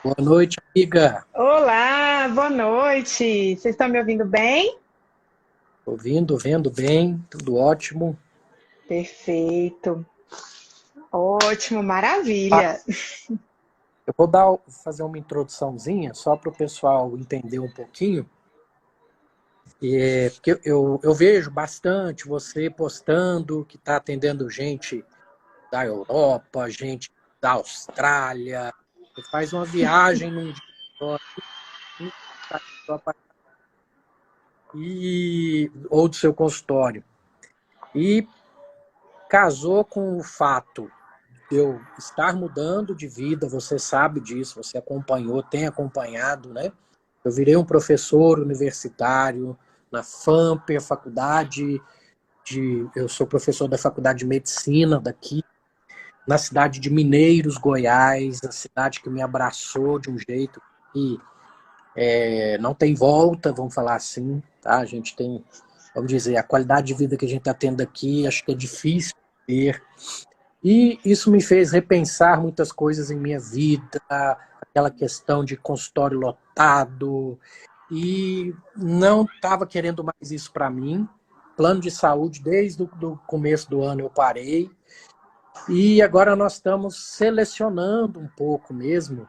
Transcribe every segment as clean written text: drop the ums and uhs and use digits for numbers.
Boa noite, amiga. Olá, boa noite. Vocês estão me ouvindo bem? Ouvindo, vendo bem, tudo ótimo. Perfeito. Ótimo, Ah, maravilha. eu vou fazer uma introduçãozinha só para o pessoal entender um pouquinho. Porque eu vejo bastante você postando que está atendendo gente da Europa, gente da Austrália. Você faz uma viagem num dia só, ou do seu consultório. E casou com o fato eu estar mudando de vida, você sabe disso, você acompanhou, tem acompanhado, né? Eu virei um professor universitário na FAMP, a eu sou professor da Faculdade de Medicina daqui, na cidade de Mineiros, Goiás, a cidade que me abraçou de um jeito que não tem volta, vamos falar assim, tá? A gente tem, vamos dizer, a qualidade de vida que a gente está tendo aqui, acho que é difícil ter. E isso me fez repensar muitas coisas em minha vida, aquela questão de consultório lotado, e não estava querendo mais isso para mim. Plano de saúde, desde o do começo do ano eu parei, e agora nós estamos selecionando um pouco mesmo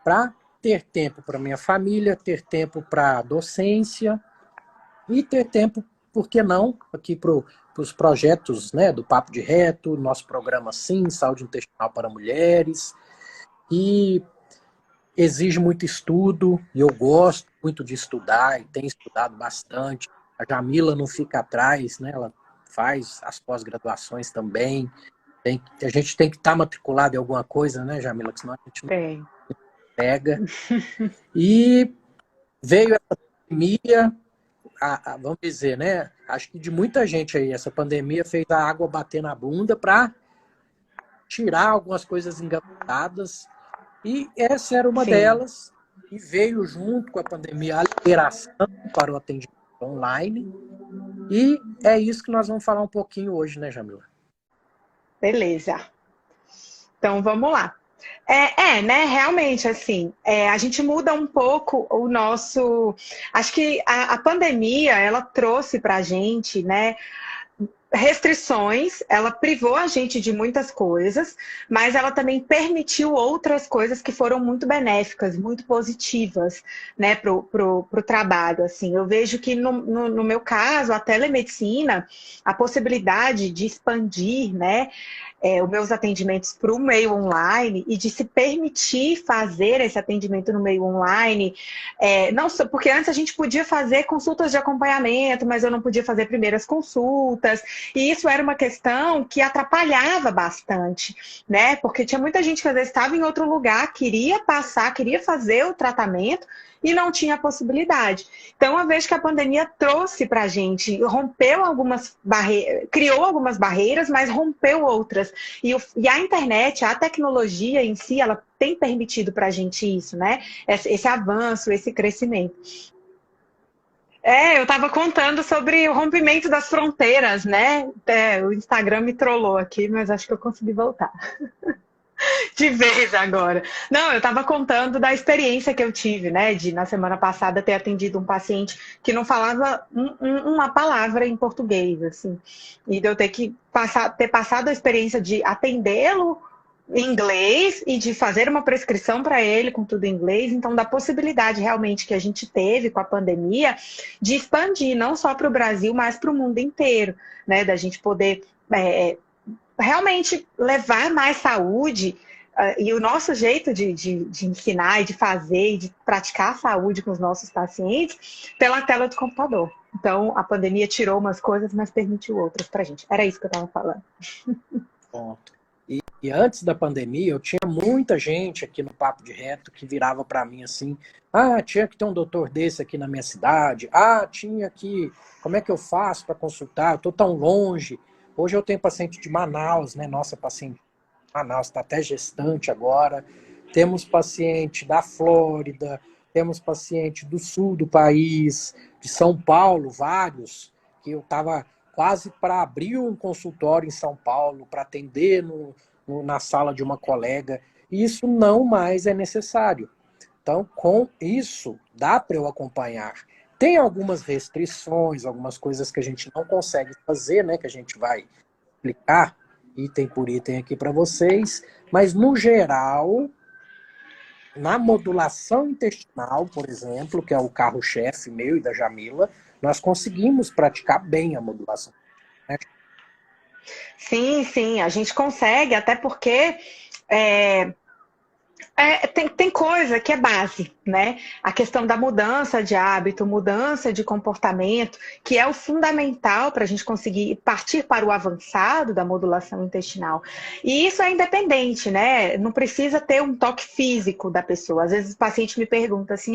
para ter tempo para minha família, ter tempo para docência e ter tempo, por que não, aqui para os projetos, né, do Papo de Reto, nosso programa Sim, Saúde Intestinal para Mulheres, e exige muito estudo, e eu gosto muito de estudar, e tenho estudado bastante. A Jamila não fica atrás, né, ela faz as pós-graduações também. A gente tem que estar matriculado em alguma coisa, né, Jamila, que senão a gente não Bem, pega. E veio a pandemia, vamos dizer, né? Acho que de muita gente aí, essa pandemia fez a água bater na bunda para tirar algumas coisas engavetadas, e essa era uma sim. delas, e veio junto com a pandemia a liberação para o atendimento online, e é isso que nós vamos falar um pouquinho hoje, né, Jamila? Beleza. Então vamos lá. Né? Realmente, assim, a gente muda um pouco o nosso. Acho que a pandemia ela trouxe para a gente, né? Restrições, ela privou a gente de muitas coisas, mas ela também permitiu outras coisas que foram muito benéficas, muito positivas, né, pro trabalho, assim. Eu vejo que no meu caso, a telemedicina, a possibilidade de expandir, né, os meus atendimentos para o meio online e de se permitir fazer esse atendimento no meio online, não só, porque antes a gente podia fazer consultas de acompanhamento, mas eu não podia fazer primeiras consultas, e isso era uma questão que atrapalhava bastante, né? Porque tinha muita gente que às vezes estava em outro lugar, queria passar, queria fazer o tratamento e não tinha a possibilidade. Então, uma vez que a pandemia trouxe para a gente, rompeu algumas barreiras, criou algumas barreiras, mas rompeu outras. E a internet, a tecnologia em si, ela tem permitido para a gente isso, né? Esse avanço, esse crescimento. Eu estava contando sobre o rompimento das fronteiras, né? O Instagram me trollou aqui, mas acho que eu consegui voltar de vez agora. Não, eu estava contando da experiência que eu tive, né? De na semana passada ter atendido um paciente que não falava uma palavra em português, assim, e de eu ter que ter passado a experiência de atendê-lo em inglês e de fazer uma prescrição para ele com tudo em inglês. Então, da possibilidade realmente que a gente teve com a pandemia de expandir não só para o Brasil, mas para o mundo inteiro, né? Da gente poder realmente levar mais saúde. E o nosso jeito de ensinar e de fazer e de praticar a saúde com os nossos pacientes pela tela do computador. Então, a pandemia tirou umas coisas, mas permitiu outras para a gente. Era isso que eu estava falando. Ponto. E antes da pandemia, eu tinha muita gente aqui no Papo de Reto que virava para mim assim: ah, tinha que ter um doutor desse aqui na minha cidade, ah, tinha que, como é que eu faço para consultar? Eu estou tão longe. Hoje eu tenho paciente de Manaus, né? Nossa paciente de Manaus está até gestante agora. Temos paciente da Flórida, temos paciente do sul do país, de São Paulo, vários, que eu estava quase para abrir um consultório em São Paulo, para atender na sala de uma colega. E isso não mais é necessário. Então, com isso, dá para eu acompanhar. Tem algumas restrições, algumas coisas que a gente não consegue fazer, né? Que a gente vai explicar item por item aqui para vocês. Mas, no geral, na modulação intestinal, por exemplo, que é o carro-chefe meu e da Jamila, nós conseguimos praticar bem a modulação, né? Sim, sim, a gente consegue, até porque é, tem coisa que é base, né? A questão da mudança de hábito, mudança de comportamento, que é o fundamental para a gente conseguir partir para o avançado da modulação intestinal. E isso é independente, né? Não precisa ter um toque físico da pessoa. Às vezes o paciente me pergunta assim: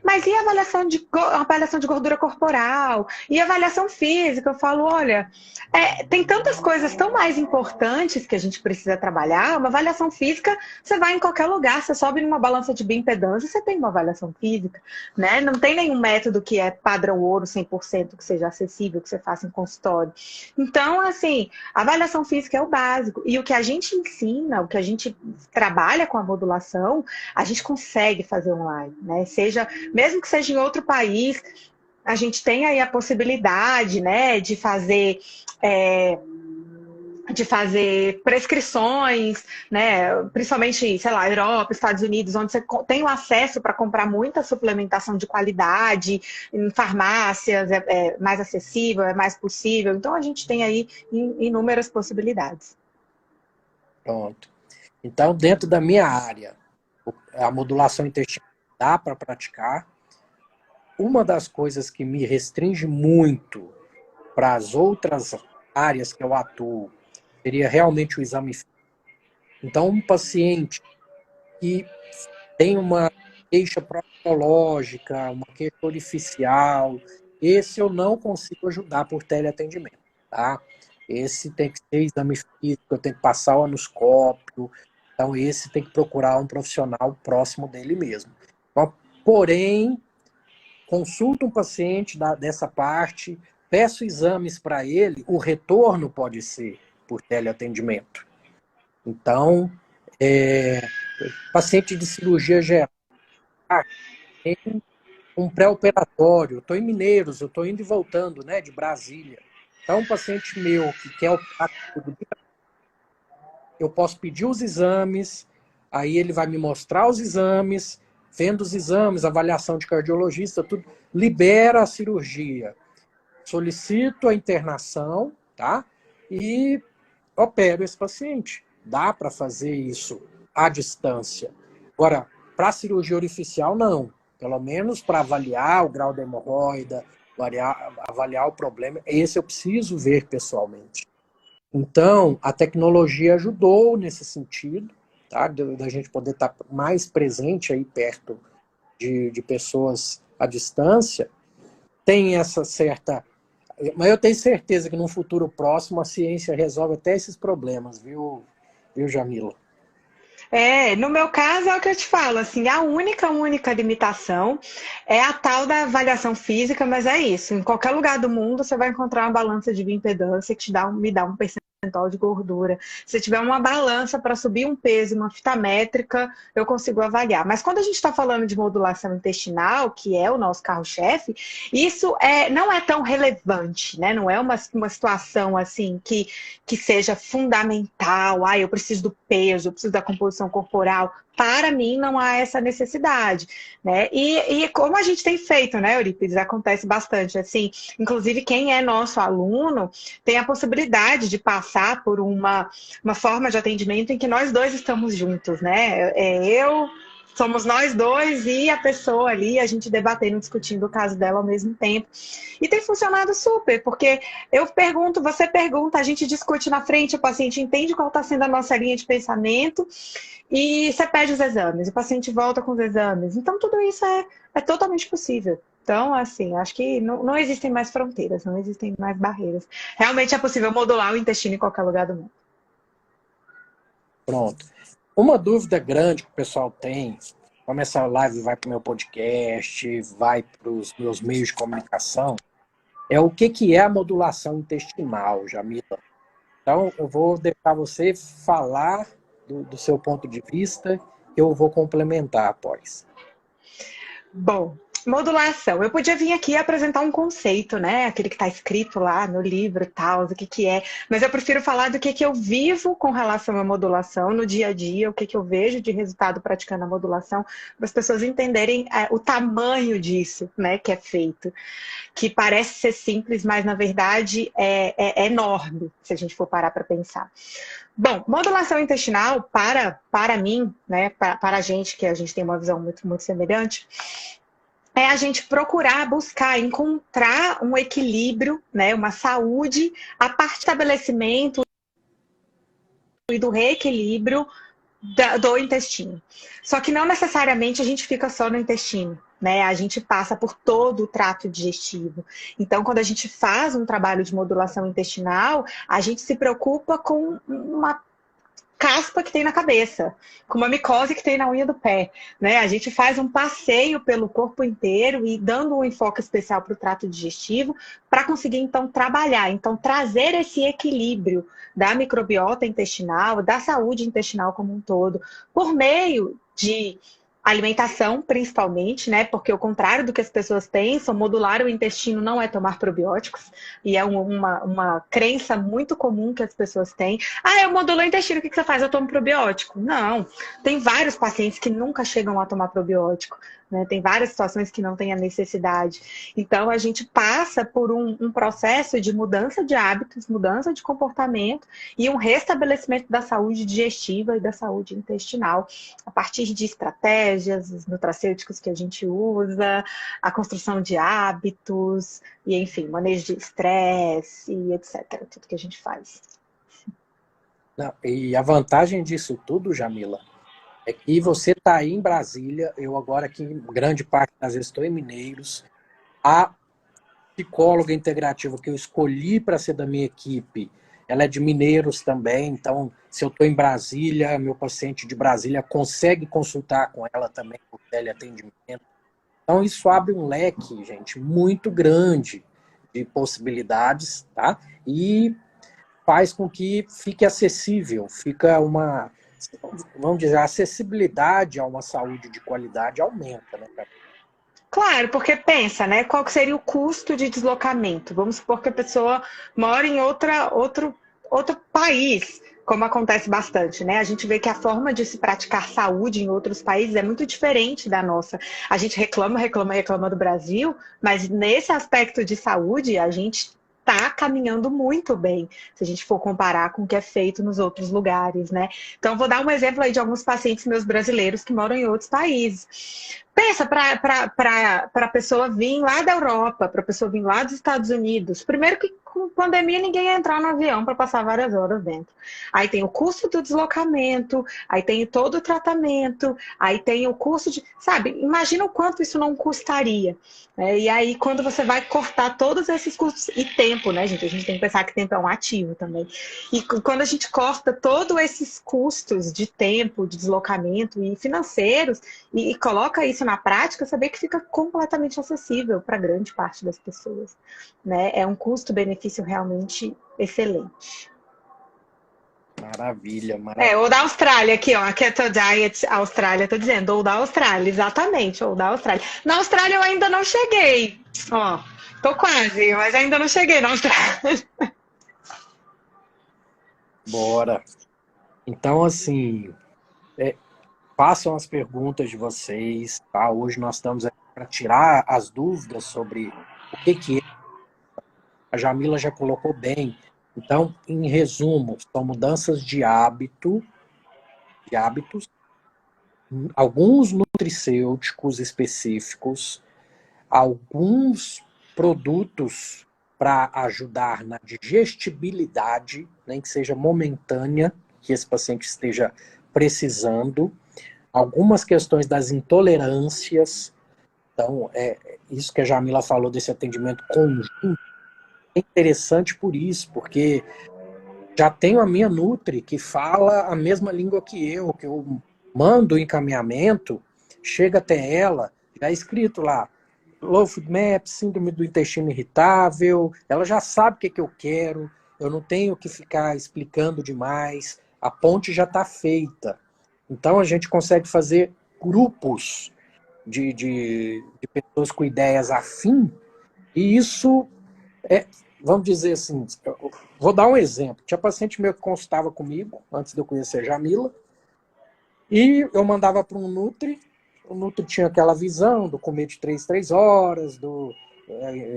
mas e a avaliação de gordura corporal? E a avaliação física? Eu falo: olha, tem tantas coisas tão mais importantes que a gente precisa trabalhar. Uma avaliação física, você vai em qualquer lugar, você sobe numa balança de bioimpedância, você tem uma avaliação física, né? Não tem nenhum método que é padrão ouro 100% que seja acessível, que você faça em consultório. Então, assim, a avaliação física é o básico. E o que a gente ensina, o que a gente trabalha com a modulação, a gente consegue fazer online, né? Mesmo que seja em outro país, a gente tem aí a possibilidade, né, de fazer prescrições, né, principalmente, sei lá, Europa, Estados Unidos, onde você tem o acesso para comprar muita suplementação de qualidade, em farmácias, é mais acessível, é mais possível. Então, a gente tem aí inúmeras possibilidades. Pronto. Então, dentro da minha área, a modulação intestinal dá para praticar. Uma das coisas que me restringe muito para as outras áreas que eu atuo seria realmente o exame físico. Então, um paciente que tem uma queixa proctológica, uma queixa orificial, esse eu não consigo ajudar por teleatendimento, tá? Esse tem que ser exame físico, eu tenho que passar o anoscópio, então esse tem que procurar um profissional próximo dele mesmo. Então, porém, consulto um paciente dessa parte, peço exames para ele, o retorno pode ser por teleatendimento. Então, paciente de cirurgia geral, tem um pré-operatório, estou em Mineiros, eu estou indo e voltando, né, de Brasília. Então, um paciente meu que quer operar, eu posso pedir os exames, aí ele vai me mostrar os exames, vendo os exames, avaliação de cardiologista, tudo, libera a cirurgia. Solicito a internação, tá? E opero esse paciente. Dá para fazer isso à distância. Agora, para cirurgia orificial, não. Pelo menos para avaliar o grau da hemorroida, avaliar o problema, esse eu preciso ver pessoalmente. Então, a tecnologia ajudou nesse sentido, tá? Da gente poder estar mais presente aí perto de pessoas à distância. Tem essa certa... Mas eu tenho certeza que no futuro próximo a ciência resolve até esses problemas, viu Jamila? No meu caso é o que eu te falo, assim, a única limitação é a tal da avaliação física, mas é isso. Em qualquer lugar do mundo você vai encontrar uma balança de bioimpedância que me dá um percentual de gordura. Se tiver uma balança para subir um peso, uma fita métrica, eu consigo avaliar. Mas quando a gente está falando de modulação intestinal, que é o nosso carro-chefe, isso não é tão relevante, né? Não é uma situação assim que seja fundamental. Eu preciso do peso, eu preciso da composição corporal. Para mim, não há essa necessidade, né? E como a gente tem feito, né, Eurípides? Acontece bastante, assim. Inclusive, quem é nosso aluno tem a possibilidade de passar por uma forma de atendimento em que nós dois estamos juntos, né? Somos nós dois e a pessoa ali, a gente debatendo, discutindo o caso dela ao mesmo tempo. E tem funcionado super, porque eu pergunto, você pergunta, a gente discute na frente, o paciente entende qual está sendo a nossa linha de pensamento e você pede os exames, o paciente volta com os exames. Então, tudo isso é totalmente possível. Então, assim, acho que não existem mais fronteiras, não existem mais barreiras. Realmente é possível modular o intestino em qualquer lugar do mundo. Pronto. Uma dúvida grande que o pessoal tem, como essa live vai para o meu podcast, vai para os meus meios de comunicação, é o que é a modulação intestinal, Jamila. Então, eu vou deixar você falar do seu ponto de vista, que eu vou complementar após. Bom, modulação. Eu podia vir aqui apresentar um conceito, né? Aquele que está escrito lá no livro e tal, o que que é. Mas eu prefiro falar do que eu vivo com relação à modulação no dia a dia, o que eu vejo de resultado praticando a modulação, para as pessoas entenderem o tamanho disso, né? Que é feito. Que parece ser simples, mas na verdade é enorme, se a gente for parar para pensar. Bom, modulação intestinal, para mim, né, para a gente, que a gente tem uma visão muito, muito semelhante, é a gente procurar, buscar, encontrar um equilíbrio, né, uma saúde, a partir do estabelecimento e do reequilíbrio do intestino. Só que não necessariamente a gente fica só no intestino, né? A gente passa por todo o trato digestivo. Então, quando a gente faz um trabalho de modulação intestinal, a gente se preocupa com uma caspa que tem na cabeça, com uma micose que tem na unha do pé, né? A gente faz um passeio pelo corpo inteiro e dando um enfoque especial para o trato digestivo para conseguir, então, trabalhar, então, trazer esse equilíbrio da microbiota intestinal, da saúde intestinal como um todo, por meio de alimentação, principalmente, né? Porque ao contrário do que as pessoas pensam, modular o intestino não é tomar probióticos, e é uma crença muito comum que as pessoas têm. Ah, eu modulo o intestino, o que você faz? Eu tomo probiótico? Não. Tem vários pacientes que nunca chegam a tomar probiótico, né? Tem várias situações que não tem a necessidade. Então, a gente passa por um processo de mudança de hábitos, mudança de comportamento e um restabelecimento da saúde digestiva e da saúde intestinal, a partir de estratégias, os nutracêuticos que a gente usa, a construção de hábitos, e enfim, manejo de estresse e etc. Tudo que a gente faz. Não, e a vantagem disso tudo, Jamila, é que você está aí em Brasília, eu agora aqui, grande parte das vezes estou em Mineiros, a psicóloga integrativa que eu escolhi para ser da minha equipe, ela é de Mineiros também, então se eu estou em Brasília, meu paciente de Brasília consegue consultar com ela também por teleatendimento. Então isso abre um leque, gente, muito grande de possibilidades, tá? E faz com que fique acessível, fica uma, vamos dizer, a acessibilidade a uma saúde de qualidade aumenta, né? Claro, porque pensa, né? Qual que seria o custo de deslocamento? Vamos supor que a pessoa mora em outro país, como acontece bastante, né? A gente vê que a forma de se praticar saúde em outros países é muito diferente da nossa. A gente reclama do Brasil, mas nesse aspecto de saúde, a gente está caminhando muito bem, se a gente for comparar com o que é feito nos outros lugares, né? Então, vou dar um exemplo aí de alguns pacientes meus brasileiros que moram em outros países. Pensa para a pessoa vir lá da Europa, para a pessoa vir lá dos Estados Unidos. Primeiro que com pandemia ninguém ia entrar no avião para passar várias horas dentro. Aí tem o custo do deslocamento, aí tem todo o tratamento, aí tem o custo de... Sabe, imagina o quanto isso não custaria. E aí quando você vai cortar todos esses custos e tempo, né, gente? A gente tem que pensar que tempo é um ativo também. E quando a gente corta todos esses custos de tempo, de deslocamento e financeiros e coloca isso na prática, saber que fica completamente acessível para grande parte das pessoas, né? É um custo-benefício realmente excelente. Maravilha, maravilha. Ou da Austrália aqui, ó, a Keto Diet Austrália, tô dizendo, ou da Austrália, exatamente, ou da Austrália. Na Austrália eu ainda não cheguei, ó, tô quase, mas ainda não cheguei na Austrália. Bora. Então, assim, façam as perguntas de vocês, tá? Hoje nós estamos aqui para tirar as dúvidas sobre o que é. A Jamila já colocou bem. Então, em resumo, são mudanças de hábitos, alguns nutricêuticos específicos, alguns produtos para ajudar na digestibilidade, nem que seja momentânea, que esse paciente esteja precisando, algumas questões das intolerâncias. Então, isso que a Jamila falou desse atendimento conjunto é interessante por isso, porque já tenho a minha Nutri que fala a mesma língua que eu mando o encaminhamento, chega até ela, já é escrito lá, Low Food Map, síndrome do intestino irritável, ela já sabe o que eu quero, eu não tenho que ficar explicando demais, a ponte já está feita. Então a gente consegue fazer grupos de pessoas com ideias afim, e isso vamos dizer assim, vou dar um exemplo. Tinha paciente meu que consultava comigo, antes de eu conhecer a Jamila, e eu mandava para um Nutri, o Nutri tinha aquela visão do comer de 3 horas,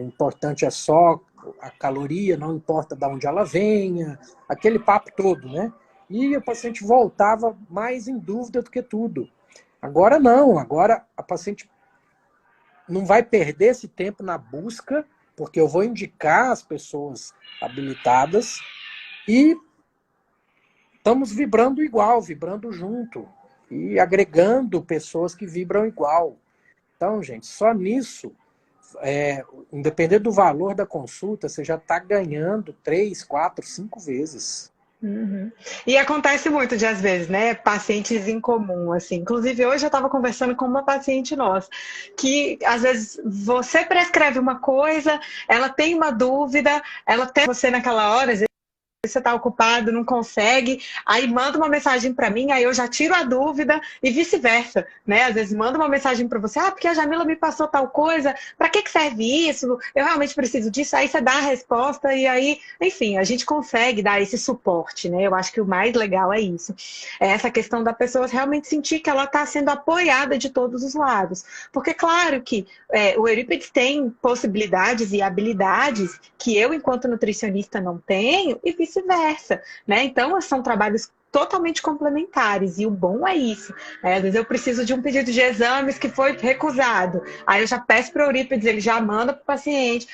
importante é só a caloria, não importa de onde ela venha, aquele papo todo, né? E o paciente voltava mais em dúvida do que tudo. Agora não, agora a paciente não vai perder esse tempo na busca, porque eu vou indicar as pessoas habilitadas e estamos vibrando igual, vibrando junto e agregando pessoas que vibram igual. Então, gente, só nisso, independente do valor da consulta, você já está ganhando 3, 4, 5 vezes. Uhum. E acontece muito de, às vezes, né, pacientes em comum, assim. Inclusive, hoje eu estava conversando com uma paciente nossa, que, às vezes, você prescreve uma coisa, ela tem uma dúvida, ela tem você naquela hora, às vezes você está ocupado, não consegue, aí manda uma mensagem para mim, aí eu já tiro a dúvida e vice-versa, né? Às vezes manda uma mensagem para você, porque a Jamila me passou tal coisa, para que serve isso? Eu realmente preciso disso. Aí você dá a resposta e aí, enfim, a gente consegue dar esse suporte, né? Eu acho que o mais legal é isso. É essa questão da pessoa realmente sentir que ela está sendo apoiada de todos os lados. Porque, claro que o Eurípides tem possibilidades e habilidades que eu, enquanto nutricionista, não tenho, e vice-versa, né? Então, são trabalhos totalmente complementares, e o bom é isso. Às vezes eu preciso de um pedido de exames que foi recusado, aí eu já peço para o Eurípides, ele já manda para o paciente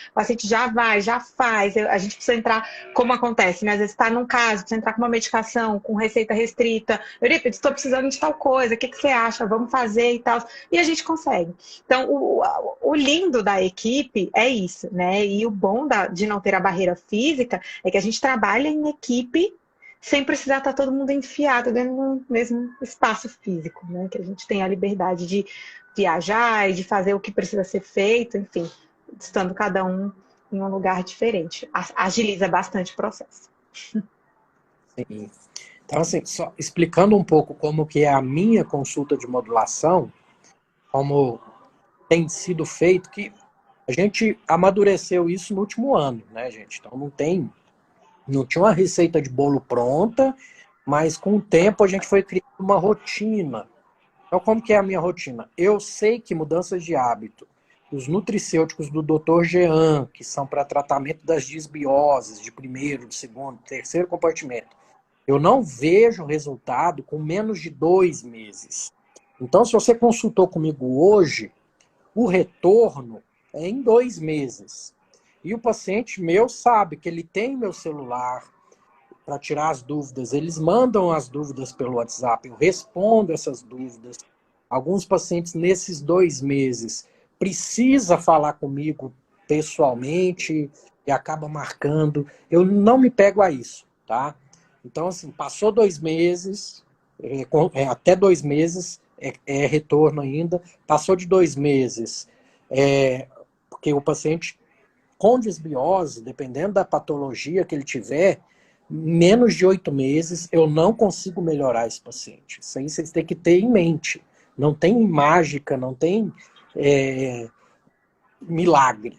já vai, já faz, a gente precisa entrar, como acontece, né? Às vezes está num caso, precisa entrar com uma medicação, com receita restrita, Eurípides, estou precisando de tal coisa, o que você acha? Vamos fazer e tal, e a gente consegue. Então, o lindo da equipe é isso, né? E o bom de não ter a barreira física é que a gente trabalha em equipe sem precisar estar todo mundo enfiado dentro do mesmo espaço físico, né? Que a gente tem a liberdade de viajar e de fazer o que precisa ser feito, enfim, estando cada um em um lugar diferente. Agiliza bastante o processo. Sim. Então, assim, só explicando um pouco como que é a minha consulta de modulação, como tem sido feito, que a gente amadureceu isso no último ano, né, gente? Então não tinha uma receita de bolo pronta, mas com o tempo a gente foi criando uma rotina. Então, como que é a minha rotina? Eu sei que mudanças de hábito, os nutricêuticos do Dr. Jean, que são para tratamento das disbioses de primeiro, de segundo, terceiro compartimento, eu não vejo resultado com menos de 2 meses. Então, se você consultou comigo hoje, o retorno é em 2 meses. E o paciente meu sabe que ele tem meu celular para tirar as dúvidas. Eles mandam as dúvidas pelo WhatsApp. Eu respondo essas dúvidas. Alguns pacientes, nesses 2 meses, precisa falar comigo pessoalmente e acaba marcando. Eu não me pego a isso, tá? Então, assim, passou 2 meses, até 2 meses, é retorno ainda. Passou de 2 meses, porque o paciente com disbiose, dependendo da patologia que ele tiver, menos de 8 meses, eu não consigo melhorar esse paciente. Isso aí vocês têm que ter em mente. Não tem mágica, não tem milagre.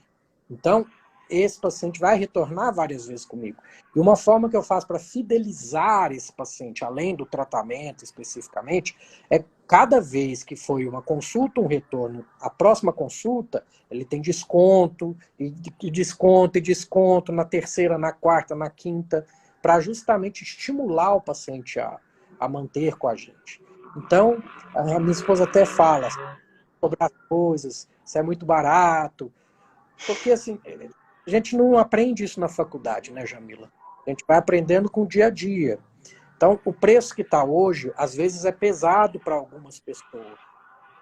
Então, esse paciente vai retornar várias vezes comigo. E uma forma que eu faço para fidelizar esse paciente, além do tratamento especificamente, é cada vez que foi uma consulta, um retorno, a próxima consulta, ele tem desconto, e desconto, e desconto, na terceira, na quarta, na quinta, para justamente estimular o paciente a manter com a gente. Então, a minha esposa até fala, cobrar coisas, isso é muito barato, porque assim, a gente não aprende isso na faculdade, né, Jamila? A gente vai aprendendo com o dia a dia. Então, o preço que está hoje, às vezes é pesado para algumas pessoas,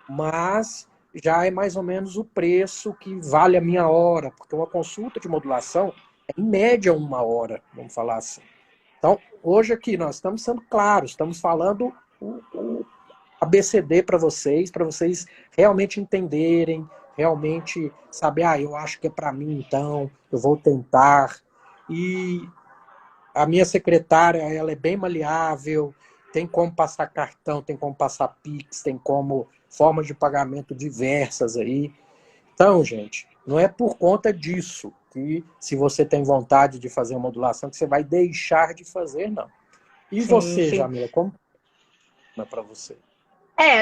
mas já é mais ou menos o preço que vale a minha hora, porque uma consulta de modulação é em média 1 hora, vamos falar assim. Então, hoje aqui nós estamos sendo claros, estamos falando o ABCD para vocês realmente entenderem, realmente saber, eu acho que é para mim então, eu vou tentar. E a minha secretária, ela é bem maleável, tem como passar cartão, tem como passar Pix, tem como formas de pagamento diversas aí. Então, gente, não é por conta disso que, se você tem vontade de fazer uma modulação, que você vai deixar de fazer, não. E Sim, você, sim. Jamila, como é para você?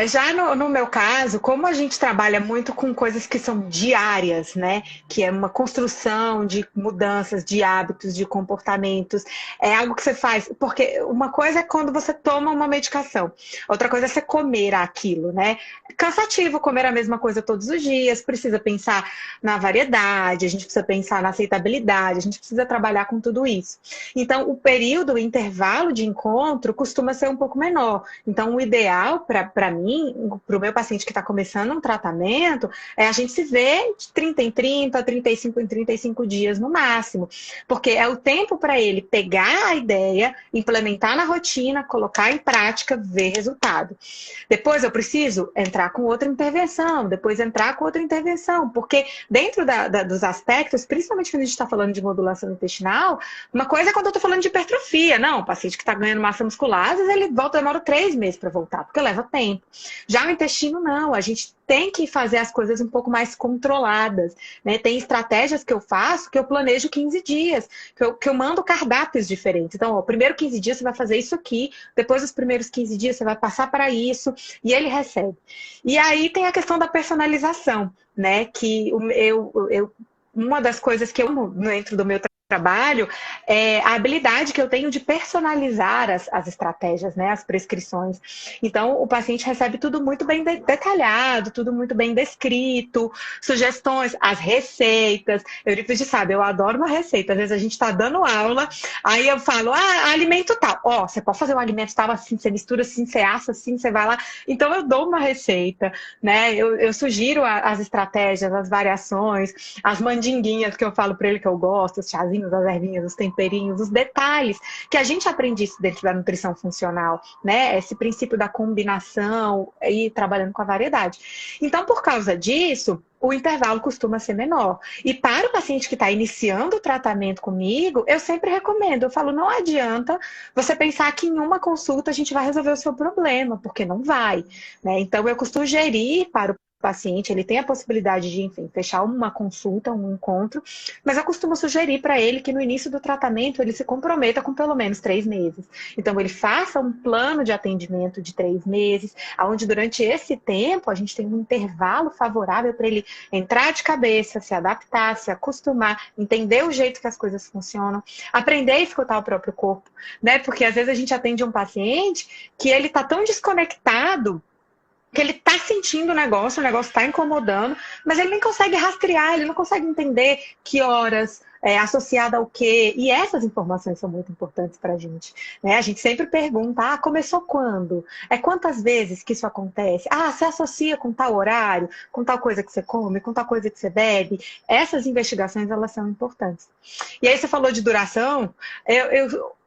Já no meu caso, como a gente trabalha muito com coisas que são diárias, né? Que é uma construção de mudanças de hábitos, de comportamentos, é algo que você faz. Porque uma coisa é quando você toma uma medicação, outra coisa é você comer aquilo, né? É cansativo comer a mesma coisa todos os dias, precisa pensar na variedade, a gente precisa pensar na aceitabilidade, a gente precisa trabalhar com tudo isso. Então, o período, o intervalo de encontro costuma ser um pouco menor. Então, o ideal para mim, para o meu paciente que está começando um tratamento, é a gente se ver de 30 em 30, 35 em 35 dias no máximo. Porque é o tempo para ele pegar a ideia, implementar na rotina, colocar em prática, ver resultado. Depois eu preciso entrar com outra intervenção, depois entrar com outra intervenção, porque dentro dos aspectos, principalmente quando a gente está falando de modulação intestinal, uma coisa é quando eu estou falando de hipertrofia. Não, o paciente que está ganhando massa muscular, às vezes ele volta, demora 3 meses para voltar, porque leva tempo. Já o intestino, não. A gente tem que fazer as coisas um pouco mais controladas, né? Tem estratégias que eu faço que eu planejo 15 dias, que eu mando cardápios diferentes. Então, ó, primeiro 15 dias você vai fazer isso aqui, depois dos primeiros 15 dias você vai passar para isso, e ele recebe. E aí tem a questão da personalização, né? Que uma das coisas que eu amo dentro do meu trabalho é a habilidade que eu tenho de personalizar as estratégias, né, as prescrições. Então, o paciente recebe tudo muito bem detalhado, tudo muito bem descrito, sugestões, as receitas. Euripides sabe, eu adoro uma receita. Às vezes a gente está dando aula, aí eu falo, alimento tal. Ó, você pode fazer um alimento tal assim, você mistura assim, você assa assim, você vai lá. Então, eu dou uma receita, né? Eu sugiro as estratégias, as variações, as mandinguinhas que eu falo para ele que eu gosto, os chazinhos, as ervinhas, os temperinhos, os detalhes que a gente aprende isso dentro da nutrição funcional, né? Esse princípio da combinação e trabalhando com a variedade. Então, por causa disso, o intervalo costuma ser menor. E para o paciente que está iniciando o tratamento comigo, eu sempre recomendo. Eu falo, não adianta você pensar que em uma consulta a gente vai resolver o seu problema, porque não vai, né? Então, eu costumo gerir para o paciente, ele tem a possibilidade de, enfim, fechar uma consulta, um encontro, mas eu costumo sugerir para ele que no início do tratamento ele se comprometa com pelo menos 3 meses. Então, ele faça um plano de atendimento de 3 meses, onde durante esse tempo a gente tem um intervalo favorável para ele entrar de cabeça, se adaptar, se acostumar, entender o jeito que as coisas funcionam, aprender a escutar o próprio corpo, né? Porque às vezes a gente atende um paciente que ele está tão desconectado que ele tá sentindo o negócio tá incomodando, mas ele nem consegue rastrear, ele não consegue entender que horas, associada ao quê. E essas informações são muito importantes para a gente, né? A gente sempre pergunta, começou quando? Quantas vezes que isso acontece? Se associa com tal horário, com tal coisa que você come, com tal coisa que você bebe. Essas investigações, elas são importantes. E aí você falou de duração,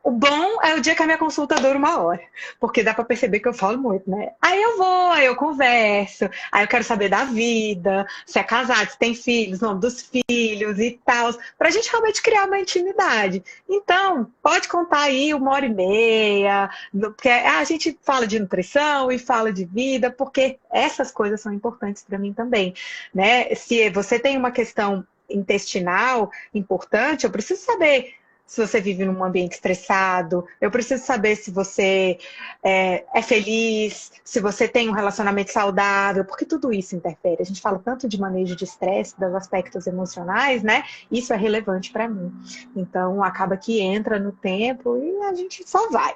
o bom é o dia que a minha consulta dura 1 hora, porque dá para perceber que eu falo muito, né? Aí eu vou, aí eu converso, aí eu quero saber da vida, se é casado, se tem filhos, nome dos filhos e tal, pra gente realmente criar uma intimidade. Então, pode contar aí 1 hora e meia, porque a gente fala de nutrição e fala de vida, porque essas coisas são importantes para mim também, né? Se você tem uma questão intestinal importante, eu preciso saber se você vive num ambiente estressado, eu preciso saber se você é feliz, se você tem um relacionamento saudável, porque tudo isso interfere. A gente fala tanto de manejo de estresse, dos aspectos emocionais, né? Isso é relevante para mim. Então, acaba que entra no tempo e a gente só vai.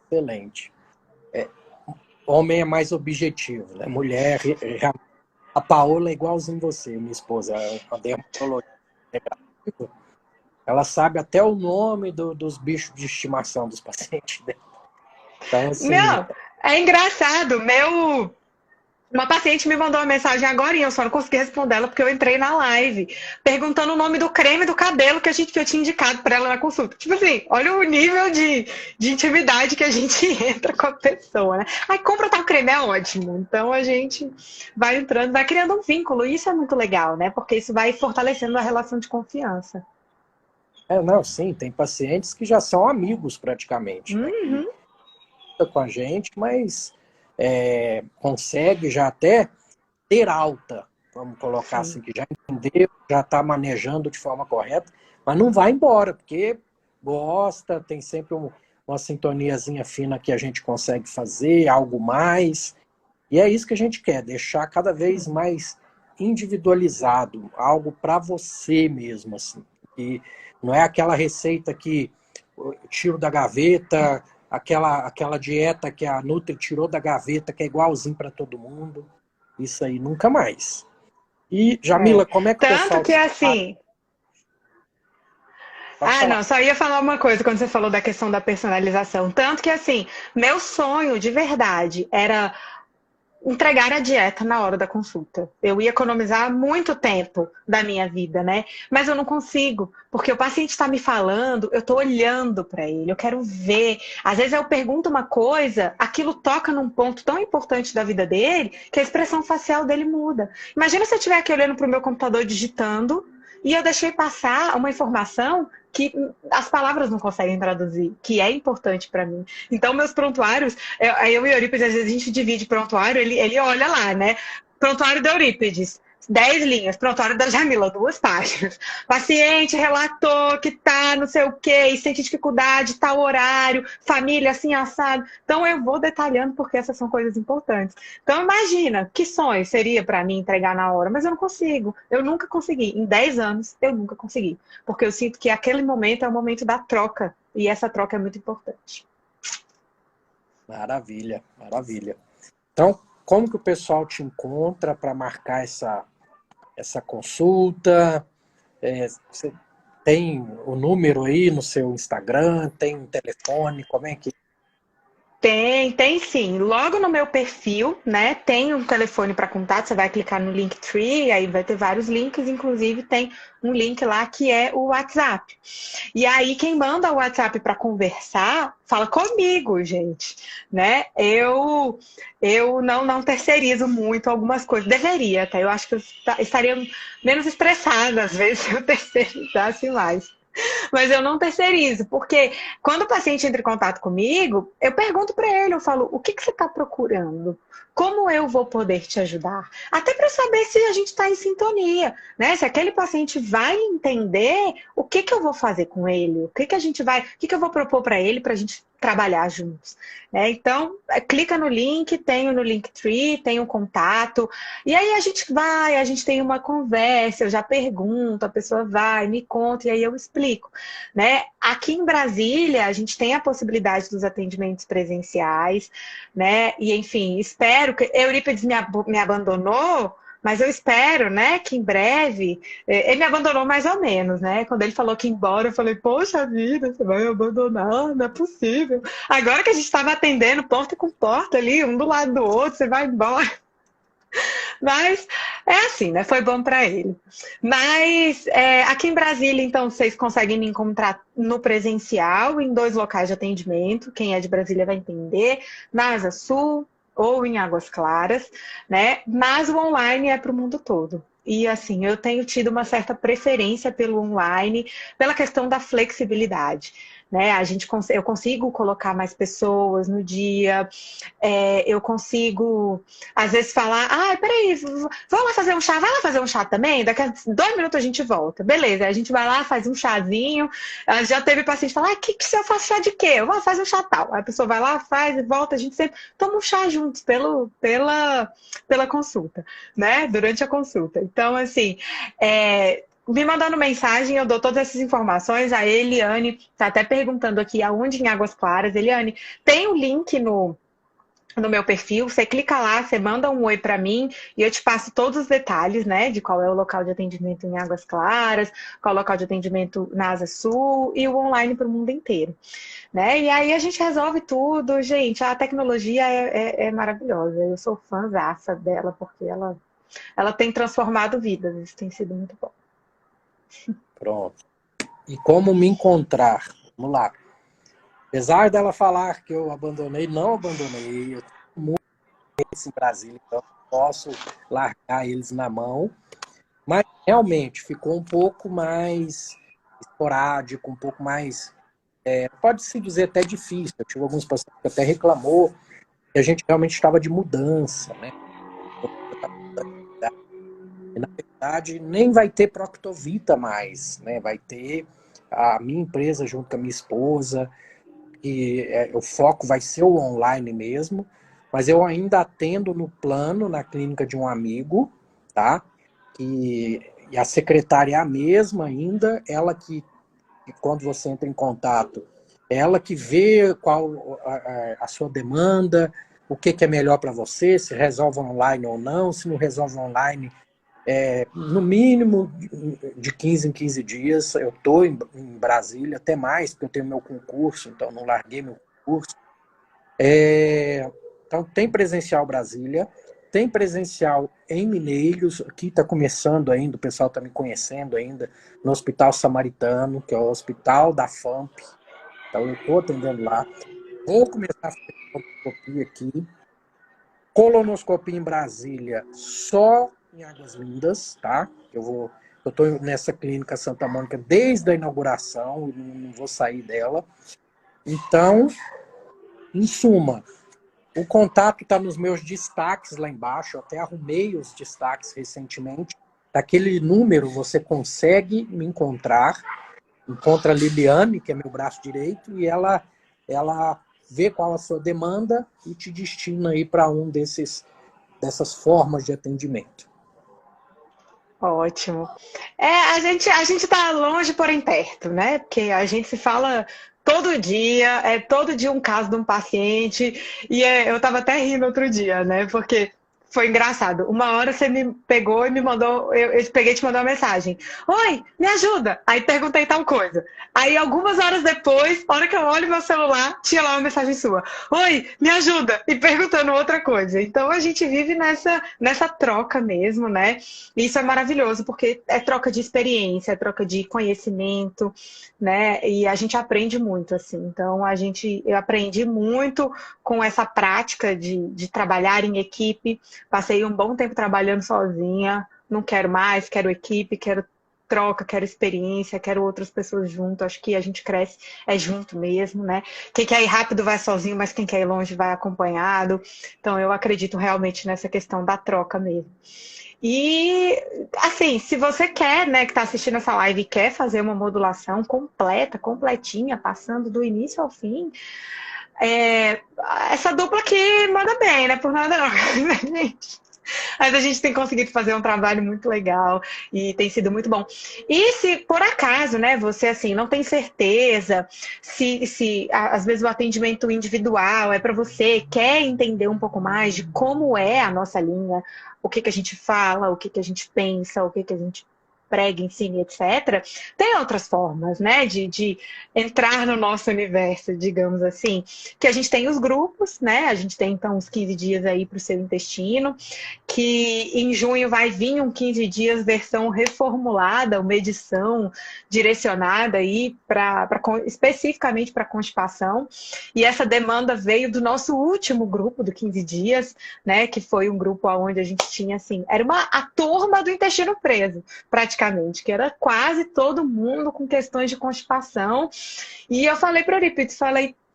Excelente. Homem é mais objetivo, né? Mulher, a Paola é igualzinho você, minha esposa, é uma dermatologista. Ela sabe até o nome dos bichos de estimação dos pacientes dela. Então, assim... Não, é engraçado. Uma paciente me mandou uma mensagem agora e eu só não consegui responder ela porque eu entrei na live, perguntando o nome do creme do cabelo que eu tinha indicado para ela na consulta. Tipo assim, olha o nível de intimidade que a gente entra com a pessoa, né? Aí compra tal creme, é ótimo. Então a gente vai entrando, vai criando um vínculo. E isso é muito legal, né? Porque isso vai fortalecendo a relação de confiança. Não, sim, tem pacientes que já são amigos praticamente, né? Que Uhum. com a gente, mas consegue já até ter alta, vamos colocar Sim. assim, que já entendeu, já está manejando de forma correta, mas não vai embora, porque gosta, tem sempre uma sintoniazinha fina que a gente consegue fazer, algo mais, e é isso que a gente quer, deixar cada vez mais individualizado, algo para você mesmo, assim. E não é aquela receita que eu tiro da gaveta, aquela dieta que a Nutri tirou da gaveta, que é igualzinho para todo mundo. Isso aí nunca mais. E, É. Jamila, como é que o Tanto pessoal que te... assim, Pode falar. não, só ia falar uma coisa quando você falou da questão da personalização. Tanto que, assim, meu sonho de verdade era entregar a dieta na hora da consulta. Eu ia economizar muito tempo da minha vida, né? Mas eu não consigo, porque o paciente está me falando, eu estou olhando para ele, eu quero ver. Às vezes eu pergunto uma coisa, aquilo toca num ponto tão importante da vida dele que a expressão facial dele muda. Imagina se eu estiver aqui olhando para o meu computador digitando e eu deixei passar uma informação que as palavras não conseguem traduzir, que é importante para mim. Então, meus prontuários, eu e Eurípides, às vezes a gente divide prontuário, ele olha lá, né? Prontuário da Eurípides, 10 linhas. Prontuário da Jamila, 2 páginas. Paciente relatou que tá não sei o quê, e sente dificuldade, tal horário, família assim, assado. Então, eu vou detalhando porque essas são coisas importantes. Então, imagina, que sonho seria para mim entregar na hora, mas eu não consigo. Eu nunca consegui. Em 10 anos, eu nunca consegui. Porque eu sinto que aquele momento é o momento da troca. E essa troca é muito importante. Maravilha, maravilha. Então, como que o pessoal te encontra para marcar essa consulta? Você tem o número aí no seu Instagram? Tem um telefone? Como é que... Tem sim. Logo no meu perfil, né, tem um telefone para contato, você vai clicar no Linktree, aí vai ter vários links, inclusive tem um link lá que é o WhatsApp. E aí quem manda o WhatsApp para conversar, fala comigo, gente, né? Eu não terceirizo muito algumas coisas. Deveria, até. Eu acho que eu estaria menos estressada às vezes se eu terceirizasse mais. Mas eu não terceirizo, porque quando o paciente entra em contato comigo, eu pergunto para ele, eu falo, o que você está procurando? Como eu vou poder te ajudar? Até para saber se a gente está em sintonia, né? Se aquele paciente vai entender o que eu vou fazer com ele, o que eu vou propor para ele para a gente trabalhar juntos, né? Então, clica no link, tenho no Linktree, tem um contato, e aí a gente tem uma conversa, eu já pergunto, a pessoa vai, me conta, e aí eu explico, né? Aqui em Brasília, a gente tem a possibilidade dos atendimentos presenciais, né? E, enfim, espero que... Eurípides me abandonou, mas eu espero, né, que em breve... Ele me abandonou mais ou menos, né? Quando ele falou que ia embora, eu falei, poxa vida, você vai me abandonar? Não é possível. Agora que a gente estava atendendo porta com porta ali, um do lado do outro, você vai embora. Mas é assim, né? Foi bom para ele. Mas aqui em Brasília, então, vocês conseguem me encontrar no presencial, em 2 locais de atendimento. Quem é de Brasília vai entender, na Asa Sul ou em Águas Claras, né? Mas o online é para o mundo todo. E assim, eu tenho tido uma certa preferência pelo online, pela questão da flexibilidade. Né? Eu consigo colocar mais pessoas no dia, eu consigo, às vezes, falar, peraí, vamos lá fazer um chá, vai lá fazer um chá também? Daqui a 2 minutos a gente volta. Beleza, a gente vai lá, faz um chazinho. Já teve paciente falar, que se eu faço chá de quê? Eu vou fazer um chá tal. Aí a pessoa vai lá, faz e volta, a gente sempre toma um chá juntos pela consulta, né? Durante a consulta. Então, assim, me mandando mensagem, eu dou todas essas informações. A Eliane está até perguntando aqui aonde em Águas Claras. Eliane, tem o link no meu perfil, você clica lá, você manda um oi para mim e eu te passo todos os detalhes, né, de qual é o local de atendimento em Águas Claras, qual é o local de atendimento na Asa Sul e o online para o mundo inteiro, né? E aí a gente resolve tudo, gente. A tecnologia é maravilhosa. Eu sou fãzaça dela porque ela tem transformado vidas. Isso tem sido muito bom. Pronto. E como me encontrar? Vamos lá. Apesar dela falar que eu abandonei, não abandonei. Eu tenho muitos em Brasília, então eu posso largar eles na mão. Mas realmente ficou um pouco mais esporádico, um pouco mais, pode-se dizer até difícil. Eu tive alguns pacientes que até reclamou que a gente realmente estava de mudança, né? E, na verdade, nem vai ter Proctovita mais, né? Vai ter a minha empresa junto com a minha esposa, e o foco vai ser o online mesmo, mas eu ainda atendo no plano, na clínica de um amigo, tá? E a secretária é a mesma ainda, ela que quando você entra em contato, ela que vê qual a sua demanda, o que é melhor para você, se resolve online ou não, se não resolve online, no mínimo de 15 em 15 dias. Eu estou em Brasília, até mais, porque eu tenho meu concurso, então não larguei meu concurso. Então tem presencial Brasília, tem presencial em Mineiros, aqui está começando ainda, o pessoal está me conhecendo ainda, no Hospital Samaritano, que é o hospital da FAMP. Então eu estou atendendo lá. Vou começar a fazer colonoscopia aqui. Colonoscopia em Brasília só em Águas Lindas, tá? Eu estou nessa clínica Santa Mônica desde a inauguração, não vou sair dela. Então, em suma, o contato está nos meus destaques lá embaixo, eu até arrumei os destaques recentemente. Daquele número você consegue me encontrar, encontra a Liliane, que é meu braço direito, e ela vê qual a sua demanda e te destina aí para dessas formas de atendimento. Ótimo. A gente tá longe, porém perto, né? Porque a gente se fala todo dia, é todo dia um caso de um paciente, e eu tava até rindo outro dia, né? Porque foi engraçado. Uma hora você me pegou e me mandou, eu peguei e te mandou uma mensagem. Oi, me ajuda! Aí perguntei tal coisa. Aí algumas horas depois, a hora que eu olho meu celular, tinha lá uma mensagem sua. Oi, me ajuda! E perguntando outra coisa. Então a gente vive nessa troca mesmo, né? Isso é maravilhoso, porque é troca de experiência, é troca de conhecimento, né? E a gente aprende muito, assim. Então, eu aprendi muito com essa prática de trabalhar em equipe. Passei um bom tempo trabalhando sozinha, não quero mais, quero equipe, quero troca, quero experiência, quero outras pessoas junto. Acho que a gente cresce junto mesmo, né? Quem quer ir rápido vai sozinho, mas quem quer ir longe vai acompanhado. Então, eu acredito realmente nessa questão da troca mesmo. E, assim, se você quer, né, que está assistindo essa live, quer fazer uma modulação completa, completinha, passando do início ao fim, essa dupla aqui manda bem, né? Por nada não, gente. Mas a gente tem conseguido fazer um trabalho muito legal e tem sido muito bom. E se por acaso, né, você assim não tem certeza se às vezes o atendimento individual é para você, quer entender um pouco mais de como é a nossa linha, o que a gente fala, o que a gente pensa, o que a gente prega, ensina, etc. Tem outras formas, né, de entrar no nosso universo, digamos assim, que a gente tem os grupos, né, a gente tem então uns 15 dias aí para o seu intestino, que em junho vai vir um 15 dias versão reformulada, uma edição direcionada aí especificamente para constipação, e essa demanda veio do nosso último grupo do 15 dias, né, que foi um grupo onde a gente tinha assim, era a turma do intestino preso, praticamente, que era quase todo mundo com questões de constipação. E eu falei para o Eurípides,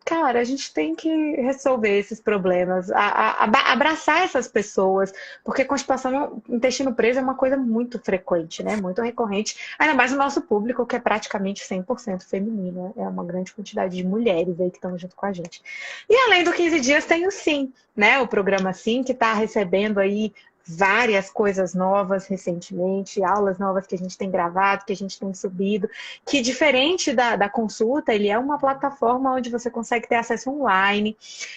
cara, a gente tem que resolver esses problemas, abraçar essas pessoas, porque constipação, intestino preso é uma coisa muito frequente, né? Muito recorrente, ainda mais no nosso público, que é praticamente 100% feminino, é uma grande quantidade de mulheres aí que estão junto com a gente. E além do 15 dias tem o SIM, né? O programa SIM, que está recebendo aí várias coisas novas recentemente, aulas novas que a gente tem gravado, que a gente tem subido, que diferente da consulta, ele é uma plataforma onde você consegue ter acesso online.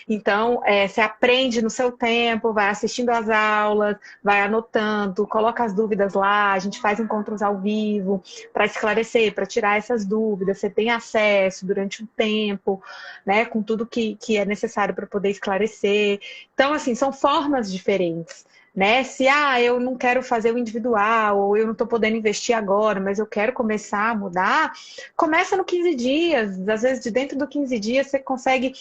Então, você aprende no seu tempo, vai assistindo às aulas, vai anotando, coloca as dúvidas lá, a gente faz encontros ao vivo para esclarecer, para tirar essas dúvidas, você tem acesso durante um tempo, né, com tudo que é necessário para poder esclarecer. Então, assim, são formas diferentes. Né? Se eu não quero fazer o individual, ou eu não estou podendo investir agora, mas eu quero começar a mudar, começa no 15 dias. Às vezes, de dentro do 15 dias, você consegue,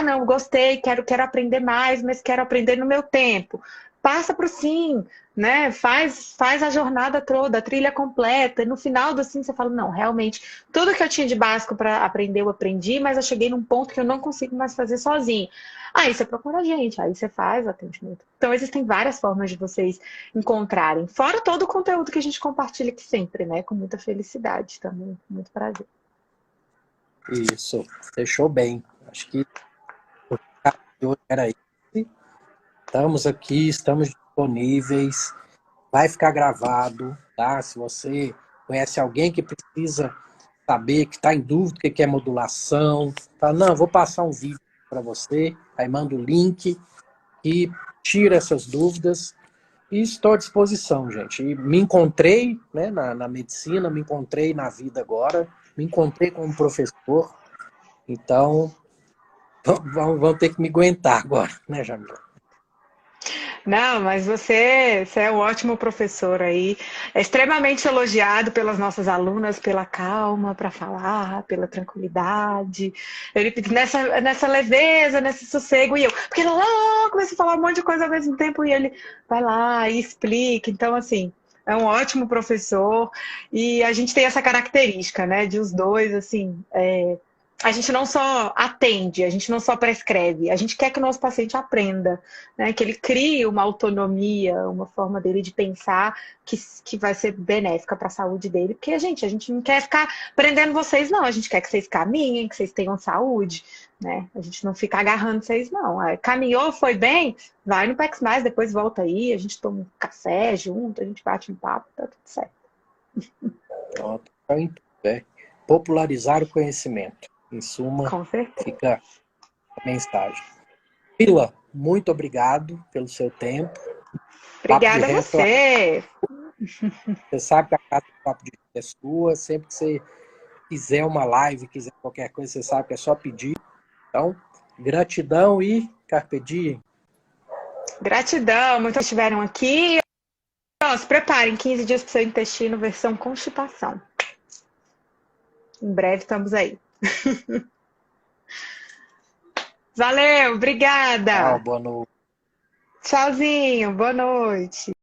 não, gostei, quero aprender mais, mas quero aprender no meu tempo. passa para o sim, né? Faz a jornada toda, a trilha completa. E no final do sim, você fala, não, realmente, tudo que eu tinha de básico para aprender, eu aprendi, mas eu cheguei num ponto que eu não consigo mais fazer sozinho. Aí você procura a gente, aí você faz o atendimento. Então, existem várias formas de vocês encontrarem. Fora todo o conteúdo que a gente compartilha aqui sempre, né? Com muita felicidade também, com muito prazer. Isso, fechou bem. Acho que o recado de hoje era esse. Estamos aqui, estamos disponíveis. Vai ficar gravado, tá? Se você conhece alguém que precisa saber, que está em dúvida o que é modulação, fala, não, vou passar um vídeo para você, aí manda o link e tira essas dúvidas. E estou à disposição, gente. E me encontrei, né, na medicina, me encontrei na vida agora, me encontrei como professor, então vão ter que me aguentar agora, né, Jamila? Não, mas você é um ótimo professor aí. É extremamente elogiado pelas nossas alunas, pela calma para falar, pela tranquilidade. Ele nessa leveza, nesse sossego. E eu, porque lá começa a falar um monte de coisa ao mesmo tempo e ele vai lá e explica. Então, assim, é um ótimo professor. E a gente tem essa característica, né, de os dois, assim, a gente não só atende, a gente não só prescreve, a gente quer que o nosso paciente aprenda, né? Que ele crie uma autonomia, uma forma dele de pensar que vai ser benéfica para a saúde dele. Porque, a gente não quer ficar prendendo vocês, não. A gente quer que vocês caminhem, que vocês tenham saúde, né? A gente não fica agarrando vocês, não. Caminhou, foi bem? Vai no PEX Mais, depois volta aí, a gente toma um café junto, a gente bate um papo, tá tudo certo. Pronto. Então, popularizar o conhecimento. Em suma, Com certeza. fica a mensagem. Pila, muito obrigado pelo seu tempo. Papo de Obrigada a reto, você. você sabe que a casa do Papo de Reto é sua. Sempre que você quiser uma live, quiser qualquer coisa, você sabe que é só pedir. Então, gratidão e carpe diem. Gratidão, muitos estiveram aqui. Ó, se preparem, 15 dias para o seu intestino, versão constipação. Em breve estamos aí. Valeu, Tchau, obrigada. boa noite. Tchauzinho, boa noite.